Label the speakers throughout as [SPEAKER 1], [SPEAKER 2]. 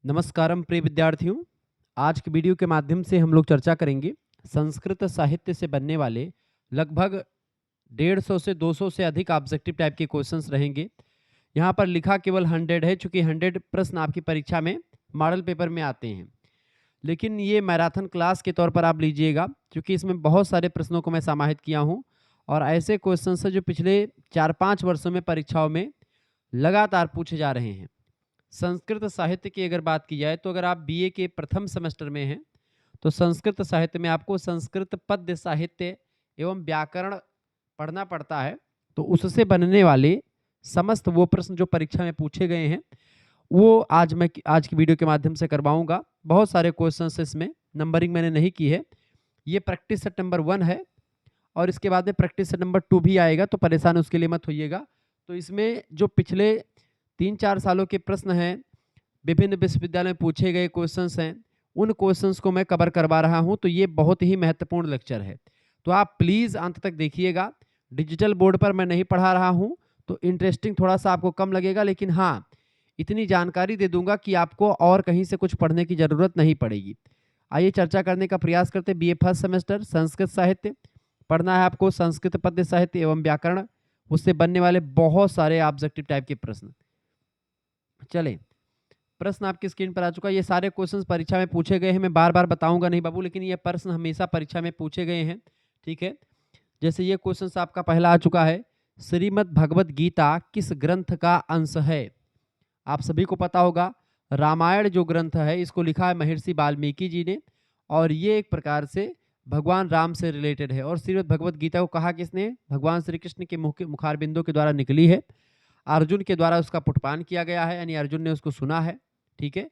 [SPEAKER 1] नमस्कारम प्रिय विद्यार्थियों। आज की वीडियो के माध्यम से हम लोग चर्चा करेंगे संस्कृत साहित्य से बनने वाले लगभग 150 से 200 से अधिक ऑब्जेक्टिव टाइप के क्वेश्चंस रहेंगे। यहाँ पर लिखा केवल 100 है, चूंकि 100 प्रश्न आपकी परीक्षा में मॉडल पेपर में आते हैं, लेकिन ये मैराथन क्लास के तौर पर आप लीजिएगा, क्योंकि इसमें बहुत सारे प्रश्नों को मैं समाहित किया हूँ और ऐसे क्वेश्चन है जो पिछले 4-5 वर्षों में परीक्षाओं में लगातार पूछे जा रहे हैं। संस्कृत साहित्य की अगर बात की जाए तो अगर आप बीए के प्रथम सेमेस्टर में हैं तो संस्कृत साहित्य में आपको संस्कृत पद्य साहित्य एवं व्याकरण पढ़ना पड़ता है। तो उससे बनने वाले समस्त वो प्रश्न जो परीक्षा में पूछे गए हैं वो आज की वीडियो के माध्यम से करवाऊंगा। बहुत सारे क्वेश्चन इसमें नंबरिंग मैंने नहीं की है। ये प्रैक्टिस सेट नंबर 1 है और इसके बाद में प्रैक्टिस सेट नंबर 2 भी आएगा, तो परेशान उसके लिए मत होइएगा। तो इसमें जो पिछले 3-4 सालों के प्रश्न हैं, विभिन्न विश्वविद्यालय में पूछे गए क्वेश्चंस हैं, उन क्वेश्चंस को मैं कवर करवा रहा हूं। तो ये बहुत ही महत्वपूर्ण लेक्चर है, तो आप प्लीज़ अंत तक देखिएगा। डिजिटल बोर्ड पर मैं नहीं पढ़ा रहा हूं तो इंटरेस्टिंग थोड़ा सा आपको कम लगेगा, लेकिन हाँ, इतनी जानकारी दे दूंगा कि आपको और कहीं से कुछ पढ़ने की ज़रूरत नहीं पड़ेगी। आइए चर्चा करने का प्रयास करते। बीए फर्स्ट सेमेस्टर संस्कृत साहित्य पढ़ना है आपको, संस्कृत पद्य साहित्य एवं व्याकरण, उससे बनने वाले बहुत सारे ऑब्जेक्टिव टाइप के प्रश्न। चले, प्रश्न आपकी स्क्रीन पर आ चुका है। ये सारे क्वेश्चंस परीक्षा में पूछे गए हैं, मैं बार बार बताऊंगा नहीं बाबू, लेकिन ये प्रश्न हमेशा परीक्षा में पूछे गए हैं। ठीक है, जैसे ये क्वेश्चन आपका पहला आ चुका है, श्रीमद् भगवत गीता किस ग्रंथ का अंश है? आप सभी को पता होगा, रामायण जो ग्रंथ है इसको लिखा है महर्षि वाल्मीकि जी ने, और ये एक प्रकार से भगवान राम से रिलेटेड है। और श्रीमद् भगवत गीता को कहा किसने? भगवान श्री कृष्ण के मुखारबिंदों के द्वारा निकली है। अर्जुन के द्वारा उसका पुटपान किया गया है, यानी अर्जुन ने उसको सुना है। ठीक है,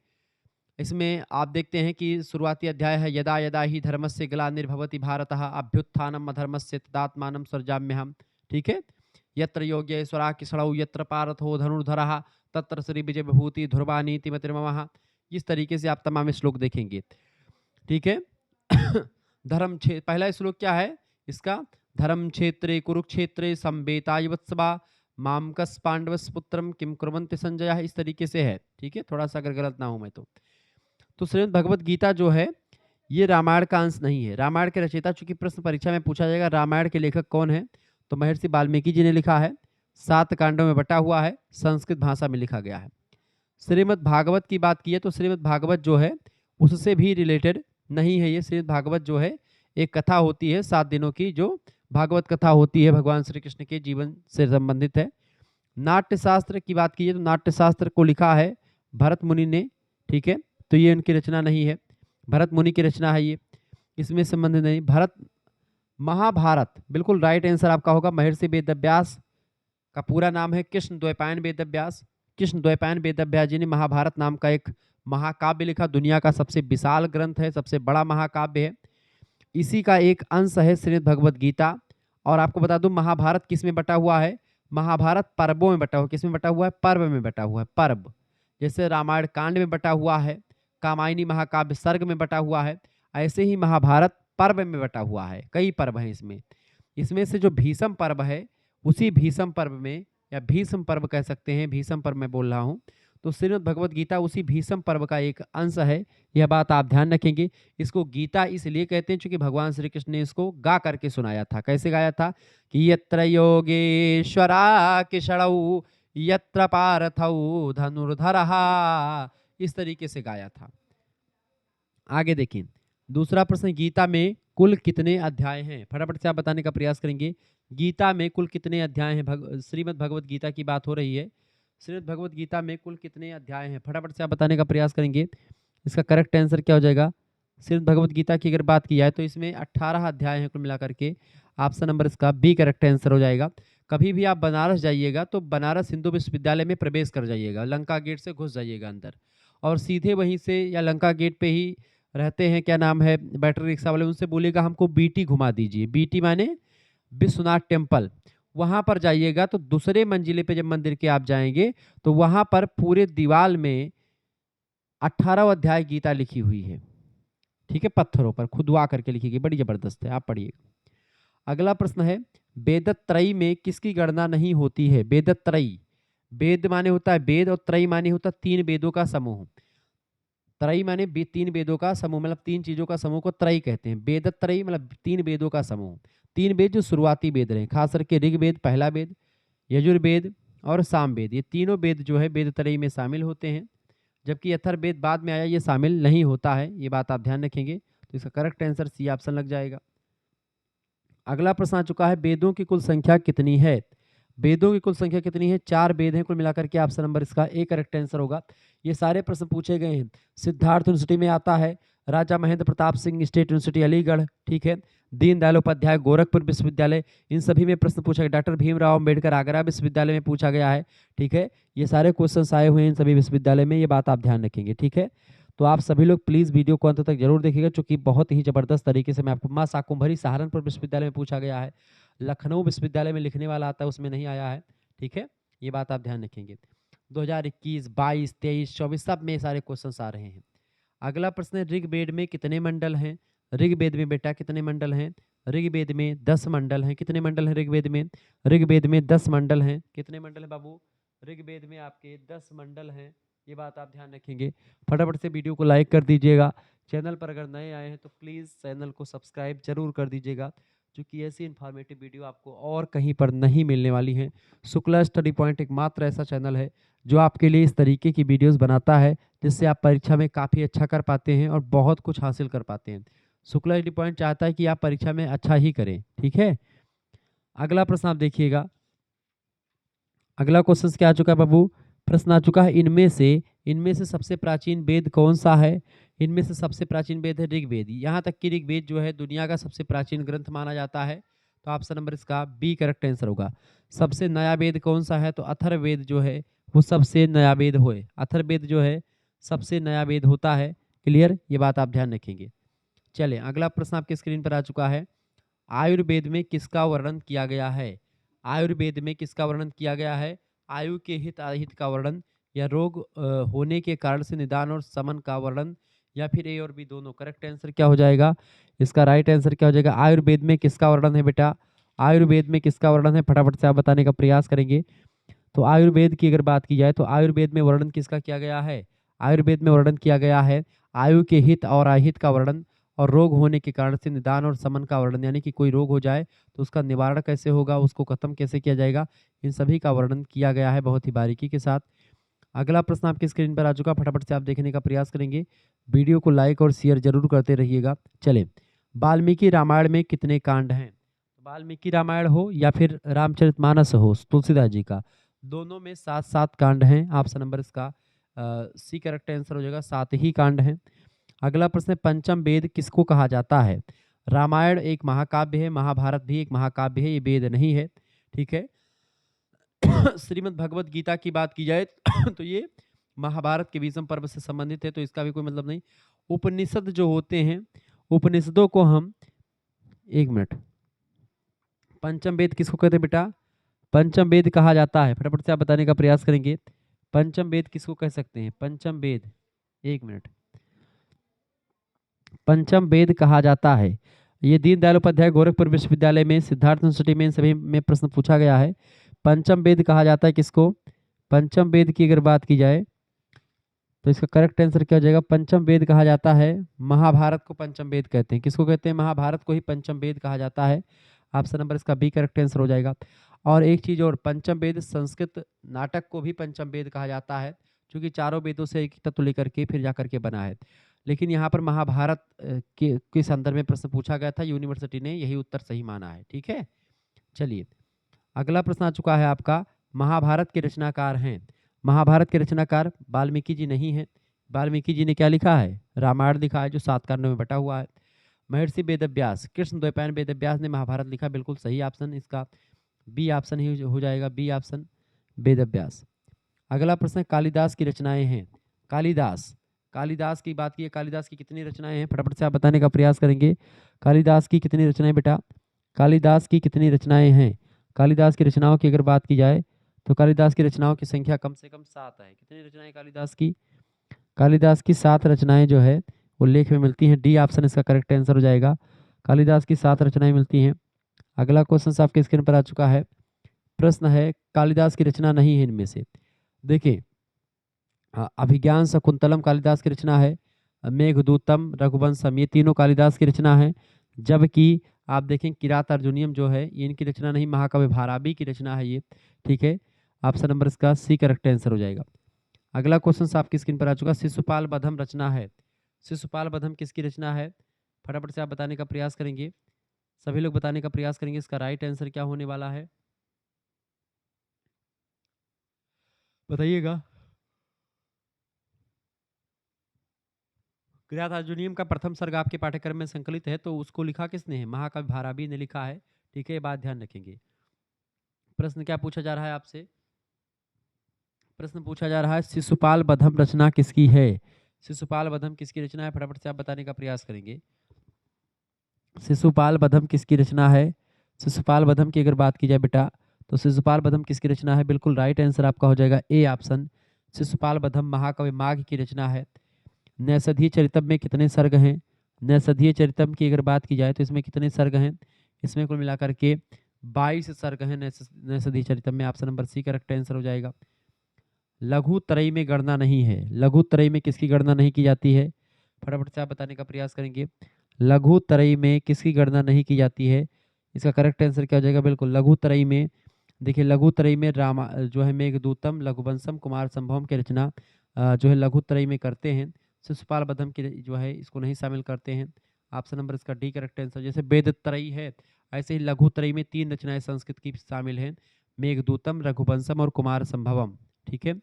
[SPEAKER 1] इसमें आप देखते हैं कि शुरुआती अध्याय है, यदा यदा ही धर्मस्य ग्लानिर्भवति भारतः अभ्युत्थानम अधर्मस्य तदात्मानं सृजाम्यहम्। ठीक है, यत्र योगेश्वरा किसणौ यत्र पार्थो धनुर्धरः तत्र श्री विजय विभूति ध्रुवानीति मतिर्ममः। इस तरीके से आप तमाम श्लोक देखेंगे। ठीक है धर्म क्षेत्र, पहला श्लोक क्या है इसका? धर्म क्षेत्रे कुरुक्षेत्रे संवेतायुवत्सवा मामकस पांडवस पुत्रम किम कुर्वन्ति संजय, इस तरीके से है। ठीक है, थोड़ा सा अगर गलत ना हूं मैं तो श्रीमद् भगवत गीता जो है ये रामायण का अंश नहीं है। रामायण के रचयिता, चूंकि प्रश्न परीक्षा में पूछा जाएगा रामायण के लेखक कौन है, तो महर्षि वाल्मीकि जी ने लिखा है। 7 कांडों में बटा हुआ है, संस्कृत भाषा में लिखा गया है। श्रीमद् भागवत की बात की है तो श्रीमद् भागवत जो है उससे भी रिलेटेड नहीं है। ये श्रीमद् भागवत जो है एक कथा होती है 7 दिनों की, जो भागवत कथा होती है भगवान श्री कृष्ण के जीवन से संबंधित है। नाट्य शास्त्र की बात की है तो नाट्य शास्त्र को लिखा है भरत मुनि ने। ठीक है, तो ये उनकी रचना नहीं है, भरत मुनि की रचना है ये, इसमें संबंध नहीं। भरत महाभारत बिल्कुल राइट आंसर आपका होगा। महर्षि वेदव्यास का पूरा नाम है कृष्ण द्वैपायन वेदव्यास। कृष्ण द्वैपायन वेदव्यास जी ने महाभारत नाम का एक महाकाव्य लिखा, दुनिया का सबसे विशाल ग्रंथ है, सबसे बड़ा महाकाव्य है। इसी का एक अंश है श्रीमद् भगवत गीता। और आपको बता दूं महाभारत किस में बटा हुआ है? महाभारत पर्वों में बटा हुआ। किस में बटा हुआ है? पर्व में बटा हुआ है। पर्व, जैसे रामायण कांड में बटा हुआ है, कामायनी महाकाव्य सर्ग में बटा हुआ है, ऐसे ही महाभारत पर्व में बटा हुआ है। कई पर्व हैं इसमें। इसमें से जो भीष्म पर्व है, उसी भीष्म पर्व में, या भीष्म पर्व कह सकते हैं, भीष्म पर्व मैं बोल रहा हूँ, तो श्रीमद् भगवत गीता उसी भीष्म पर्व का एक अंश है। यह बात आप ध्यान रखेंगे। इसको गीता इसलिए कहते हैं क्योंकि भगवान श्री कृष्ण ने इसको गा करके सुनाया था। कैसे गाया था? कि यत्र योगेश्वरा किशणौ यत्र पार्थौ धनुर्धरः, इस तरीके से गाया था। आगे देखिए, दूसरा प्रश्न, गीता में कुल कितने अध्याय हैं? फटाफट से आप बताने का प्रयास करेंगे। गीता में कुल कितने अध्याय हैं? श्रीमद् भगवत गीता की बात हो रही है। श्रीमद् भगवत गीता में कुल कितने अध्याय हैं? फटाफट से आप बताने का प्रयास करेंगे। इसका करेक्ट आंसर क्या हो जाएगा? श्रीमद् भगवत गीता की अगर बात की जाए तो इसमें 18 अध्याय हैं कुल मिलाकर के। ऑप्शन नंबर इसका बी करेक्ट आंसर हो जाएगा। कभी भी आप बनारस जाइएगा तो बनारस हिंदू विश्वविद्यालय में प्रवेश कर जाइएगा, लंका गेट से घुस जाइएगा अंदर, और सीधे वहीं से या लंका गेट पे ही रहते हैं, क्या नाम है, बैटरी रिक्शा वाले, उनसे बोलिएगा हमको बीटी घुमा दीजिए। बीटी माने विश्वनाथ टेम्पल। वहां पर जाइएगा तो दूसरे मंजिले पे जब मंदिर के आप जाएंगे तो वहां पर पूरे दीवार में 18 अध्याय गीता लिखी हुई है। ठीक है, पत्थरों पर खुदवा करके लिखी गई, बड़ी जबरदस्त है, आप पढ़िएगा। अगला प्रश्न है, वेदत्रयी में किसकी गणना नहीं होती है? वेदत्रयी, वेद माने होता है वेद और त्रयी माने होता है 3 वेदों का समूह। त्रयी माने तीन वेदों का समूह, मतलब तीन चीजों का समूह को त्रयी कहते हैं। वेद त्रयी मतलब तीन वेदों का समूह। तीन वेद जो शुरुआती वेद रहे, खास करके ऋग्वेद पहला वेद, यजुर्वेद और सामवेद, ये तीनों वेद जो है वेद त्रयी में शामिल होते हैं। जबकि अथर्ववेद बाद में आया, ये शामिल नहीं होता है, ये बात आप ध्यान रखेंगे। तो इसका करेक्ट आंसर सी ऑप्शन लग जाएगा। अगला प्रश्न आ चुका है, वेदों की कुल संख्या कितनी है? वेदों की कुल संख्या कितनी है? 4 वेद हैं कुल मिलाकर के। ऑप्शन नंबर इसका ए करेक्ट आंसर होगा। ये सारे प्रश्न पूछे गए हैं, सिद्धार्थ यूनिवर्सिटी में आता है, राजा महेंद्र प्रताप सिंह स्टेट यूनिवर्सिटी अलीगढ़, ठीक है, दीनदयाल उपाध्याय गोरखपुर विश्वविद्यालय, इन सभी में प्रश्न पूछा गया। डॉक्टर भीमराव अम्बेडकर आगरा विश्वविद्यालय में पूछा गया है, ठीक है। ये सारे क्वेश्चन आए हुए हैं इन सभी विश्वविद्यालय में, ये बात आप ध्यान रखेंगे, ठीक है। तो आप सभी लोग प्लीज वीडियो को अंत तक जरूर देखिएगा, क्योंकि बहुत ही जबरदस्त तरीके से मैं आपको, मां शाकुंभरी सहारनपुर विश्वविद्यालय में पूछा गया है, लखनऊ विश्वविद्यालय में लिखने वाला आता है, उसमें नहीं आया है, ठीक है। ये बात आप ध्यान रखेंगे। 2021, 22, 23, 24 सब में सारे क्वेश्चन आ रहे हैं। अगला प्रश्न है, ऋग्वेद में कितने मंडल हैं? ऋग्वेद में बेटा कितने मंडल हैं? ऋग्वेद में 10 मंडल हैं। कितने मंडल हैं ऋग्वेद में? ऋग्वेद में 10 मंडल हैं। कितने मंडल हैं बाबू? ऋग्वेद में आपके 10 मंडल हैं। ये बात आप ध्यान रखेंगे। फटाफट से वीडियो को लाइक कर दीजिएगा। चैनल पर अगर नए आए हैं तो प्लीज़ चैनल को सब्सक्राइब जरूर कर दीजिएगा, क्योंकि ऐसी इन्फॉर्मेटिव वीडियो आपको और कहीं पर नहीं मिलने वाली है। शुक्ला स्टडी पॉइंट एकमात्र ऐसा चैनल है जो आपके लिए इस तरीके की वीडियोस बनाता है, जिससे आप परीक्षा में काफ़ी अच्छा कर पाते हैं और बहुत कुछ हासिल कर पाते हैं। शुक्ला स्टडी पॉइंट चाहता है कि आप परीक्षा में अच्छा ही करें, ठीक है। अगला प्रश्न आप देखिएगा। अगला क्वेश्चन क्या आ चुका है बाबू? प्रश्न आ चुका है, इनमें से सबसे प्राचीन वेद कौन सा है? इनमें से सबसे प्राचीन वेद है ऋग्वेद। यहाँ तक कि ऋग्वेद जो है दुनिया का सबसे प्राचीन ग्रंथ माना जाता है। तो ऑप्शन नंबर इसका बी करेक्ट आंसर होगा। सबसे नया वेद कौन सा है? तो अथर्ववेद जो है वो सबसे नया वेद हो। अथर्ववेद जो है सबसे नया वेद होता है। क्लियर, ये बात आप ध्यान रखेंगे। चलिए अगला प्रश्न आपके स्क्रीन पर आ चुका है, आयुर्वेद में किसका वर्णन किया गया है? आयुर्वेद में किसका वर्णन किया गया है? आयु के हित अहित का वर्णन, या रोग होने के कारण से निदान और शमन का वर्णन, या फिर ए और बी दोनों। करेक्ट आंसर क्या हो जाएगा? इसका राइट आंसर क्या हो जाएगा? आयुर्वेद में किसका वर्णन है बेटा? आयुर्वेद में किसका वर्णन है? फटाफट से आप बताने का प्रयास करेंगे। तो आयुर्वेद की अगर बात की जाए तो आयुर्वेद में वर्णन किसका किया गया है? आयुर्वेद में वर्णन किया गया है आयु के हित और अहित का वर्णन, और रोग होने के कारण से निदान और शमन का वर्णन, यानी कि कोई रोग हो जाए तो उसका निवारण कैसे होगा, उसको खत्म कैसे किया जाएगा, इन सभी का वर्णन किया गया है बहुत ही बारीकी के साथ। अगला प्रश्न आपकी स्क्रीन पर आ चुका, फटाफट से आप देखने का प्रयास करेंगे। वीडियो को लाइक और शेयर जरूर करते रहिएगा। चले, वाल्मीकि रामायण में कितने कांड हैं? वाल्मीकि रामायण हो या फिर रामचरितमानस हो तुलसीदास जी का, दोनों में 7-7 कांड हैं। ऑप्शन नंबर इसका सी करेक्ट आंसर हो जाएगा, 7 ही कांड हैं। अगला प्रश्न है, पंचम वेद किसको कहा जाता है? रामायण एक महाकाव्य है, महाभारत भी एक महाकाव्य है, ये वेद नहीं है, ठीक है। श्रीमद् भगवत गीता की बात की जाए तो ये महाभारत के विषम पर्व से संबंधित है, तो इसका भी कोई मतलब नहीं। उपनिषद जो होते हैं, उपनिषदों को हम, एक मिनट, पंचम वेद किसको कहते हैं बेटा? पंचम वेद कहा जाता है, फटाफट से आप बताने का प्रयास करेंगे। पंचम वेद किसको कह सकते हैं? पंचम वेद, एक मिनट, पंचम वेद कहा जाता है। ये दीनदयाल उपाध्याय गोरखपुर विश्वविद्यालय में, सिद्धार्थ यूनिवर्सिटी में, इन सभी में प्रश्न पूछा गया है। पंचम वेद कहा जाता है किसको? पंचम वेद की अगर बात की जाए तो इसका करेक्ट आंसर क्या हो जाएगा? पंचम वेद कहा जाता है महाभारत को पंचम वेद कहते हैं। किसको कहते हैं? महाभारत को ही पंचम वेद कहा जाता है। ऑप्शन नंबर इसका बी करेक्ट आंसर हो जाएगा। और एक चीज और, पंचम वेद संस्कृत नाटक को भी पंचम वेद कहा जाता है, क्योंकि चारों वेदों से एक तत्व लेकर के फिर जाकर के बना है। लेकिन यहाँ पर महाभारत के संदर्भ में प्रश्न पूछा गया था, यूनिवर्सिटी ने यही उत्तर सही माना है, ठीक है। चलिए अगला प्रश्न आ चुका है आपका, महाभारत के रचनाकार हैं। महाभारत के रचनाकार वाल्मीकि जी नहीं है। वाल्मीकि जी ने क्या लिखा है? रामायण लिखा है, जो 7 कांडों में बटा हुआ है। महर्षि वेदव्यास, कृष्ण द्वैपायन वेदव्यास ने महाभारत लिखा, बिल्कुल सही ऑप्शन इसका बी ऑप्शन ही हो जाएगा, बी ऑप्शन वेदव्यास। अगला प्रश्न है, कालिदास की रचनाएं हैं। कालिदास की बात की है, कालिदास की कितनी रचनाएं हैं? फटाफट से आप बताने का प्रयास करेंगे। कालिदास की कितनी रचनाएं बेटा? कालिदास की कितनी रचनाएं हैं? कालिदास की रचनाओं की अगर बात की जाए तो कालिदास की रचनाओं की संख्या कम से कम 7 है। कितनी रचनाएं कालिदास की? कालिदास की 7 रचनाएं जो है वो लेख में मिलती हैं। डी ऑप्शन इसका करेक्ट आंसर हो जाएगा। कालिदास की 7 रचनाएं मिलती हैं। अगला क्वेश्चन आपके स्क्रीन पर आ चुका है। प्रश्न है, कालिदास की रचना नहीं है इनमें से। देखिए, अभिज्ञान शकुंतलम कालिदास की रचना है, मेघदूतम, रघुवंशम, ये तीनों कालिदास की रचना है। जबकि आप देखें किरात अर्जुनियम जो है ये इनकी रचना नहीं, महाकवि भारवी की रचना है ये। ठीक है, ऑप्शन नंबर इसका सी करेक्ट आंसर हो जाएगा। अगला क्वेश्चन आपकी स्क्रीन पर आ चुका, शिशुपाल बधम रचना है। शिशुपाल बधम किसकी रचना है? फटाफट से आप बताने का प्रयास करेंगे, सभी लोग बताने का प्रयास करेंगे इसका राइट आंसर क्या होने वाला है, बताइएगा। किरात अर्जुनियम का प्रथम सर्ग आपके पाठ्यक्रम में संकलित है, तो उसको लिखा किसने है? महाकवि भारवी ने लिखा है। ठीक है, ये बात ध्यान रखेंगे। प्रश्न क्या पूछा जा रहा है आपसे? प्रश्न पूछा जा रहा है शिशुपाल बधम रचना किसकी है? शिशुपाल बधम किसकी रचना है? फटाफट से आप बताने का प्रयास करेंगे। शिशुपाल बधम किसकी रचना है? शिशुपाल बधम की अगर बात की जाए बेटा, तो शिशुपाल बधम किसकी रचना है? बिल्कुल राइट आंसर आपका हो जाएगा ए ऑप्शन। शिशुपाल बधम महाकवि माघ की रचना है। नैषधीय चरितम में कितने सर्ग हैं? नैषधीय चरितम की अगर बात की जाए तो इसमें कितने सर्ग हैं? इसमें कुल मिलाकर के 22 सर्ग हैं नैषधीय चरितम में। Option number C correct answer हो जाएगा। लघु त्रयी में गणना नहीं है। लघु त्रयी में किसकी गणना नहीं की जाती है? फटाफट से आप बताने का प्रयास करेंगे। लघु त्रयी में किसकी गणना नहीं की जाती है? इसका करेक्ट आंसर क्या हो जाएगा? बिल्कुल लघु त्रयी में, देखिए लघु त्रयी में रामा जो है मेघदूतम, लघुवंशम, कुमार संभवम की रचना जो है लघु त्रयी में करते हैं। शिशुपाल बधम की जो है इसको नहीं शामिल करते हैं। ऑप्शन नंबर इसका डी करेक्ट आंसर। जैसे वेद त्रयी है, ऐसे ही लघु त्रयी में 3 रचनाएं संस्कृत की शामिल हैं, मेघदूतम, रघुवंशम और कुमार संभवम। ठीक है,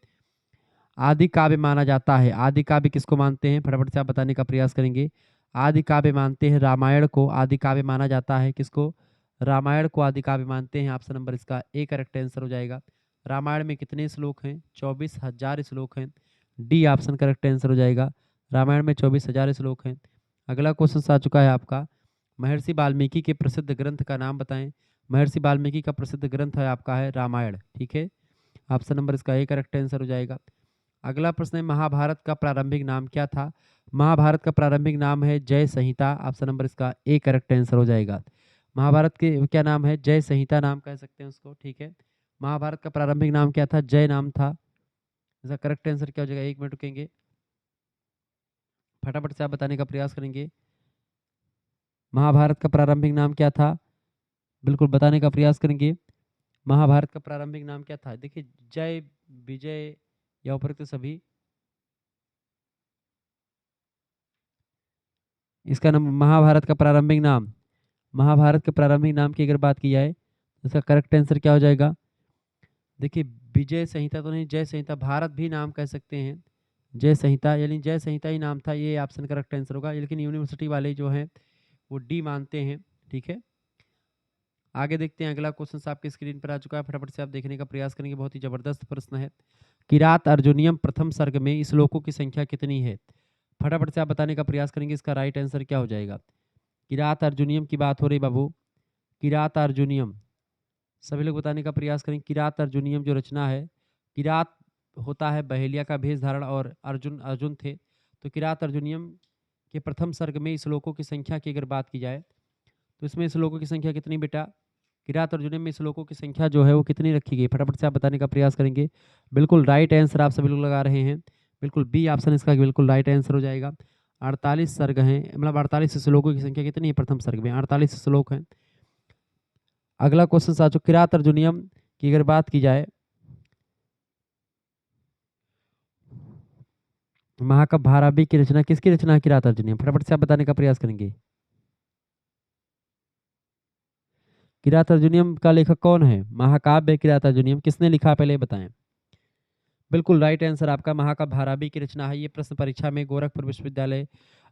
[SPEAKER 1] आदि काव्य माना जाता है। आदि काव्य किसको मानते हैं? फटाफट से आप बताने का प्रयास करेंगे। आदि काव्य मानते हैं रामायण को, आदि काव्य माना जाता है किसको? रामायण को आदि काव्य मानते हैं। ऑप्शन नंबर इसका ए करेक्ट आंसर हो जाएगा। रामायण में कितने श्लोक हैं? 24,000 श्लोक हैं। डी ऑप्शन करेक्ट आंसर हो जाएगा। रामायण में 24,000 श्लोक हैं। अगला क्वेश्चन आ चुका है आपका, महर्षि वाल्मीकि के प्रसिद्ध ग्रंथ का नाम बताएं। महर्षि वाल्मीकि का प्रसिद्ध ग्रंथ है आपका है रामायण। ठीक है, ऑप्शन नंबर इसका ए करेक्ट आंसर हो जाएगा। अगला प्रश्न है महाभारत का प्रारंभिक नाम क्या था? महाभारत का प्रारंभिक नाम है जय संहिता। ऑप्शन नंबर इसका ए करेक्ट आंसर हो जाएगा। महाभारत के क्या नाम है? जय संहिता नाम कह सकते हैं उसको। ठीक है, महाभारत का प्रारंभिक नाम क्या था? जय नाम था। इसका करेक्ट आंसर क्या हो जाएगा? 1 मिनट रुकेंगे, फटाफट से आप बताने का प्रयास करेंगे। महाभारत का प्रारंभिक नाम क्या था? बिल्कुल बताने का प्रयास करेंगे। महाभारत का प्रारंभिक नाम क्या था? देखिए जय, विजय या उपरोक्त सभी। इसका नाम महाभारत का प्रारंभिक नाम, महाभारत के प्रारंभिक नाम की अगर बात की जाए तो इसका करेक्ट आंसर क्या हो जाएगा? देखिए विजय संहिता तो नहीं, जय संहिता, भारत भी नाम कह सकते हैं। जय संहिता यानी जय संहिता ही नाम था, ये ऑप्शन करेक्ट आंसर होगा। लेकिन यूनिवर्सिटी वाले जो हैं वो डी मानते हैं। ठीक है, आगे देखते हैं। अगला क्वेश्चन आपकी स्क्रीन पर आ चुका है, फटाफट से आप देखने का प्रयास करेंगे। बहुत ही जबरदस्त प्रश्न है। किरात अर्जुनियम प्रथम सर्ग में श्लोकों की संख्या कितनी है? फटाफट से आप बताने का प्रयास करेंगे। इसका राइट आंसर क्या हो जाएगा? किरात अर्जुनियम की बात हो रही बाबू, किरात अर्जुनियम, सभी लोग बताने का प्रयास करें। किरात अर्जुनियम जो रचना है, किरात होता है बहेलिया का भेष धारण और अर्जुन अर्जुन थे। तो किरात अर्जुनियम के प्रथम सर्ग में श्लोकों की संख्या की अगर बात की जाए तो इसमें श्लोकों की संख्या कितनी बेटा? किरात अर्जुनियम में श्लोकों की संख्या जो है वो कितनी रखी गई? फटाफट से आप बताने का प्रयास करेंगे। बिल्कुल राइट आंसर आप सभी लोग लगा रहे हैं। बिल्कुल बी ऑप्शन इसका बिल्कुल राइट आंसर हो जाएगा। 48 सर्ग हैं, मतलब 48 श्लोकों की संख्या कितनी है प्रथम सर्ग में? 48 श्लोक हैं। अगला क्वेश्चन आ चुका, किरात अर्जुनियम की अगर बात की जाए, महाकाव्य भारवी की रचना किसकी रचना है? किरात अर्जुनियम, फटाफट से आप बताने का प्रयास करेंगे। किरात अर्जुनियम का लेखक कौन है? महाकाव्य किरात अर्जुनियम किसने लिखा पहले बताएं। बिल्कुल राइट आंसर आपका, महाकाव्य भारवी की रचना है। ये प्रश्न परीक्षा में गोरखपुर विश्वविद्यालय,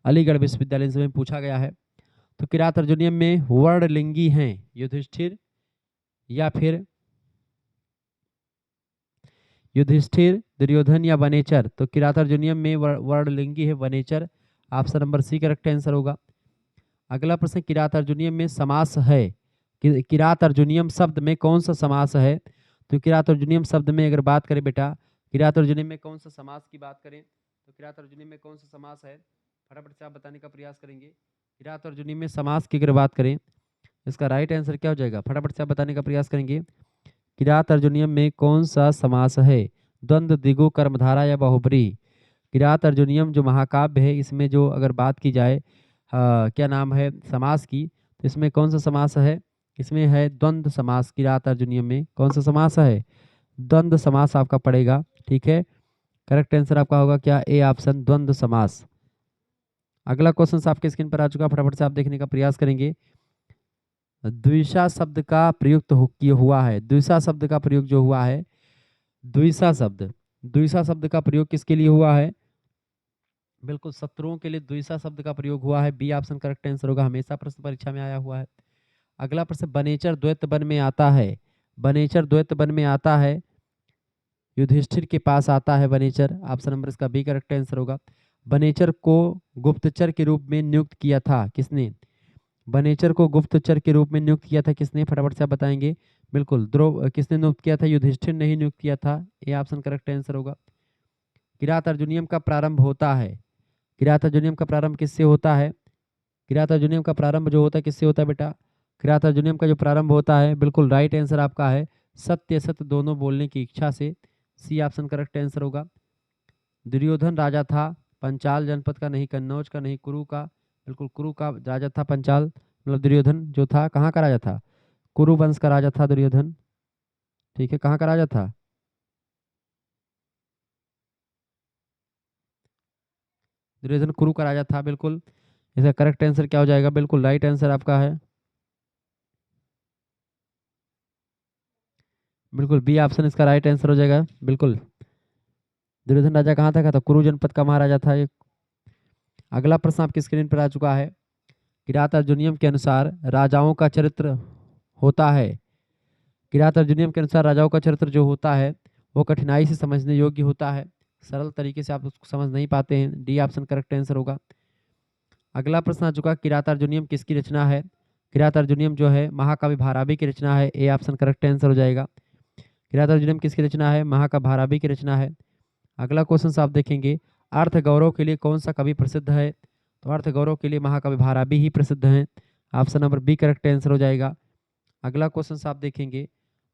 [SPEAKER 1] अलीगढ़ विश्वविद्यालय से पूछा गया है। तो किरात अर्जुनियम में वर्णलिंगी हैं युधिष्ठिर या फिर युधिष्ठिर, दुर्योधन या वनेचर? तो किरात अर्जुनियम में वर्णलिंगी है वनेचर। Option number C correct answer होगा। अगला प्रश्न, किरात अर्जुनियम में समास है, किरात अर्जुनियम शब्द में कौन सा समास है? तो किरात अर्जुनियम शब्द में अगर बात करें बेटा, किरात अर्जुनियम में कौन सा समास की बात करें तो किरात अर्जुनियम में कौन सा समास है? फटाफट से आप बताने का प्रयास करेंगे। किरात अर्जुनियम में समास की अगर बात करें इसका राइट आंसर क्या हो जाएगा? फटाफट से आप बताने का प्रयास करेंगे। किरात अर्जुनियम में कौन सा समास है? द्वंद्व, द्विगु, कर्मधारा या बहुब्रीहि? किरात अर्जुनियम जो महाकाव्य है, इसमें जो अगर बात की जाए क्या नाम है समास की, तो इसमें कौन सा समास है? इसमें है द्वंद्व समास। किरात अर्जुनियम में कौन सा समास है? द्वंद्व समास आपका पड़ेगा। ठीक है, करेक्ट आंसर आपका होगा क्या? ए ऑप्शन, द्वंद्व समास। अगला क्वेश्चन आपके स्क्रीन पर आ चुका, फटाफट से आप देखने का प्रयास करेंगे। द्विषा शब्द का प्रयुक्त हुआ है। द्विषा शब्द का प्रयोग जो हुआ है, द्विषा शब्द, द्विषा शब्द का प्रयोग किसके लिए हुआ है? बिल्कुल शत्रुओं के लिए द्विषा शब्द का प्रयोग हुआ है। बी ऑप्शन करेक्ट आंसर होगा, हमेशा प्रश्न परीक्षा में आया हुआ है। अगला प्रश्न, बनेचर द्वैत वन में आता है। बनेचर द्वैत वन में आता है, युधिष्ठिर के पास आता है बनेचर। ऑप्शन नंबर इसका बी करेक्ट आंसर होगा। बनेचर को गुप्तचर के रूप में नियुक्त किया था किसने? बनेचर को गुप्तचर के रूप में नियुक्त किया था किसने? फटाफट से आप बताएंगे। बिल्कुल ध्रुव, किसने नियुक्त किया था? युधिष्ठिर ने ही नियुक्त किया था। ये ऑप्शन करेक्ट आंसर होगा। किरात अर्जुनियम का प्रारंभ होता है। किरात अर्जुनियम का प्रारंभ किससे होता है? किरात अर्जुनियम का प्रारंभ जो होता है किससे होता है बेटा? किरात अर्जुनियम का जो प्रारंभ होता है, बिल्कुल राइट आंसर आपका है सत्य सत्य दोनों बोलने की इच्छा से। सी ऑप्शन करेक्ट आंसर होगा। दुर्योधन राजा था पंचाल जनपद का, नहीं कन्नौज का, नहीं कुरु का। बिल्कुल कुरु का राजा था पंचाल, मतलब दुर्योधन जो था कहाँ का राजा था? कुरु वंश का राजा था दुर्योधन। ठीक है, कहाँ का राजा था? दुर्योधन कुरु का राजा था, बिल्कुल। इसका करेक्ट आंसर क्या हो जाएगा? बिल्कुल राइट आंसर आपका है, बिल्कुल बी ऑप्शन इसका राइट आंसर हो जाएगा। बिल्कुल दुर्योधन राजा कहाँ था? कुरु जनपद का महाराजा था एक। अगला प्रश्न आपकी स्क्रीन पर आ चुका है। किरात अर्जुनियम के अनुसार राजाओं का चरित्र होता है। किरात अर्जुनियम के अनुसार राजाओं का चरित्र जो होता है वो कठिनाई से समझने योग्य होता है। सरल तरीके से आप उसको समझ नहीं पाते हैं। डी ऑप्शन करेक्ट आंसर होगा। अगला प्रश्न आ चुका, किरात अर्जुनियम किसकी रचना है? किरात अर्जुनियम जो है महाकवि भारवी की रचना है। ए ऑप्शन करेक्ट आंसर हो जाएगा। किरात अर्जुनियम किसकी रचना है? महाकवि भारवी की रचना है। अगला क्वेश्चन आप देखेंगे, अर्थ गौरव के लिए कौन सा कवि प्रसिद्ध है? तो अर्थ गौरव के लिए महाकवि भारवी ही प्रसिद्ध हैं। Option number B correct answer हो जाएगा। अगला क्वेश्चन आप देखेंगे,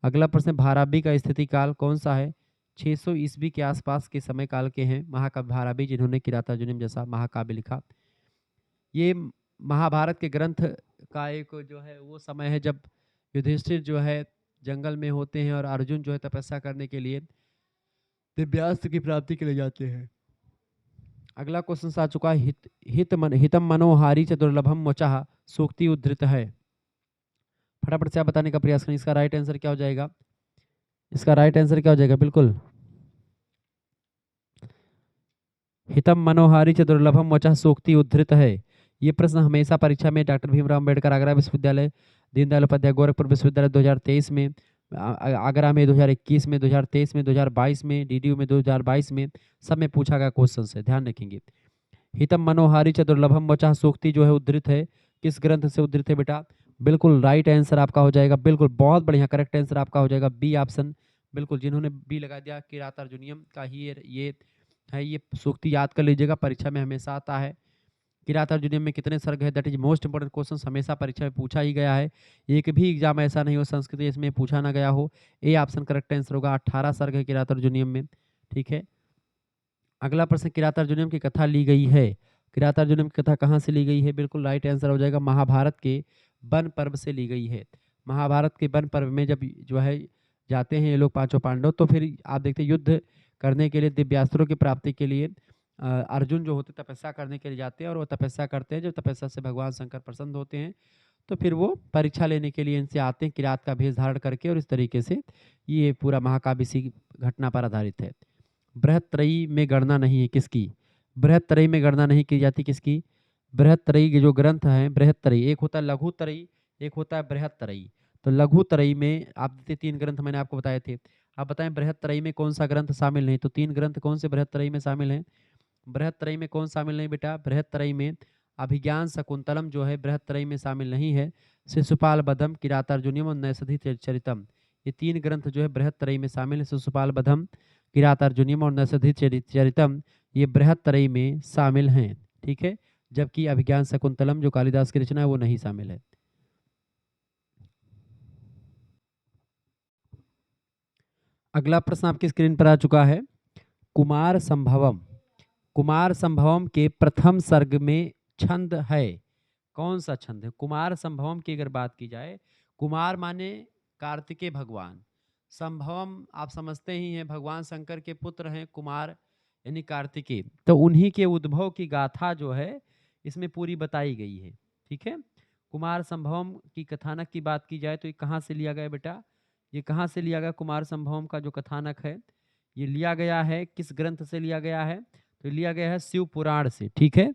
[SPEAKER 1] अगला प्रश्न, भारवी का स्थिति काल कौन सा है? 600 ईस्वी के आसपास के समय काल के हैं महाकवि भारवी, जिन्होंने किरात अर्जुनियम जैसा महाकाव्य लिखा। ये महाभारत के ग्रंथ का एक जो है वो समय है जब युधिष्ठिर जो है जंगल में होते हैं और अर्जुन जो है तपस्या करने के लिए दिव्यास्त्र की प्राप्ति के लिए जाते हैं। अगला क्वेश्चन आ चुका है, हितम मनोहारी च दुर्लभम वचः सूक्ति उद्धृत है। फटाफट से आप बताने का प्रयास करें, इसका राइट आंसर क्या हो जाएगा? इसका राइट आंसर क्या हो जाएगा? बिल्कुल हितम मनोहारी च दुर्लभम वचः सूक्ति उद्धृत है। ये प्रश्न हमेशा परीक्षा में डॉक्टर भीमराव अम्बेडकर आगरा विश्वविद्यालय, दीनदयाल उपाध्याय गोरखपुर विश्वविद्यालय 2023 में, आगरा में 2021 में, 2023 में, 2022 में, डीडीयू में 2022 में, सब में पूछा गया क्वेश्चन है, ध्यान रखेंगे। हितम मनोहारी च दुर्लभम वचः सूक्ति जो है उद्धृत है, किस ग्रंथ से उद्धृत है बेटा? बिल्कुल राइट आंसर आपका हो जाएगा, बिल्कुल बहुत बढ़िया, करेक्ट आंसर आपका हो जाएगा बी ऑप्शन। बिल्कुल जिन्होंने बी लगा दिया, किरात अर्जुनियम का ही ये है। ये सूक्ति याद कर लीजिएगा, परीक्षा में हमेशा आता है। किरात अर्जुनियम में कितने सर्ग है? That is most important question, हमेशा परीक्षा में पूछा ही गया है। एक भी एग्जाम ऐसा नहीं हो संस्कृत इसमें पूछा ना गया हो। ए ऑप्शन करेक्ट आंसर होगा। 18 सर्ग है किरात अर्जुनियम में। ठीक है, अगला प्रश्न, किरात अर्जुनियम की कथा ली गई है। किरात अर्जुनियम की कथा कहाँ से ली गई है? बिल्कुल राइट आंसर हो जाएगा, महाभारत के वन पर्व से ली गई है। महाभारत के वन पर्व में जब जो है जाते हैं ये लोग पांचों पांडव, तो फिर आप देखते हैं युद्ध करने के लिए, दिव्यास्त्रों की प्राप्ति के लिए अर्जुन जो होते तपस्या करने के लिए जाते हैं, और वो तपस्या करते हैं। जब तपस्या से भगवान शंकर प्रसन्न होते हैं तो फिर वो परीक्षा लेने के लिए इनसे आते हैं किरात का भेष धारण करके, और इस तरीके से ये पूरा महाकाव्य इसी घटना पर आधारित है। बृहत्त्रयी में गणना नहीं है किसकी? बृहत्त्रयी में गणना नहीं की जाती किसकी? बृहत्त्रयी के जो ग्रंथ हैं, बृहत्त्रयी, एक होता है लघुत्रयी, एक होता है बृहत्त्रयी। तो लघुत्रयी में आप 3 ग्रंथ मैंने आपको बताए थे। आप बताएं बृहत्त्रयी में कौन सा ग्रंथ शामिल नहीं? तो 3 ग्रंथ कौन से बृहत्त्रयी में शामिल हैं? बृहत्त्रयी में कौन शामिल नहीं बेटा? बृहत्त्रयी में अभिज्ञान शकुंतलम जो है बृहत्त्रयी में शामिल नहीं है। शिशुपाल बधम, किरातार्जुनीयम और नैषधि चरितम, ये 3 ग्रंथ जो है बृहत्त्रयी में शामिल है। शिशुपाल बधम, किरातार्जुनीयम और नैषधि चरितम ये बृहत्त्रयी में शामिल हैं। ठीक है, जबकि अभिज्ञान शकुंतलम जो कालिदास की रचना है वो नहीं शामिल है। अगला प्रश्न आपकी स्क्रीन पर आ चुका है, कुमार संभवम, कुमार संभवम के प्रथम सर्ग में छंद है, कौन सा छंद है? कुमार संभवम की अगर बात की जाए, कुमार माने कार्तिकेय भगवान, संभवम आप समझते ही हैं भगवान शंकर के पुत्र हैं कुमार यानी कार्तिकेय, तो उन्हीं के उद्भव की गाथा जो है इसमें पूरी बताई गई है। ठीक है, कुमार संभवम की कथानक की बात की जाए तो ये कहाँ से लिया गया बेटा? ये कहाँ से लिया गया? कुमार संभवम का जो कथानक है ये लिया गया है, किस ग्रंथ से लिया गया है? तो लिया गया है शिव पुराण से। ठीक है,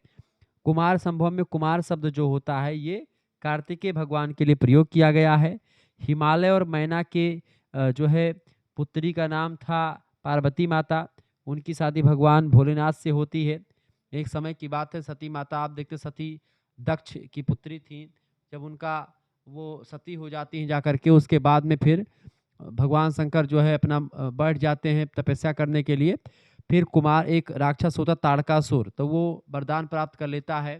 [SPEAKER 1] कुमार संभवम में कुमार शब्द जो होता है ये कार्तिकेय भगवान के लिए प्रयोग किया गया है। हिमालय और मैना के जो है पुत्री का नाम था पार्वती माता, उनकी शादी भगवान भोलेनाथ से होती है। एक समय की बात है, सती माता आप देखते सती दक्ष की पुत्री थी, जब उनका वो सती हो जाती हैं जाकर के, उसके बाद में फिर भगवान शंकर जो है अपना बैठ जाते हैं तपस्या करने के लिए। फिर कुमार एक राक्षस होता ताड़कासुर, तो वो वरदान प्राप्त कर लेता है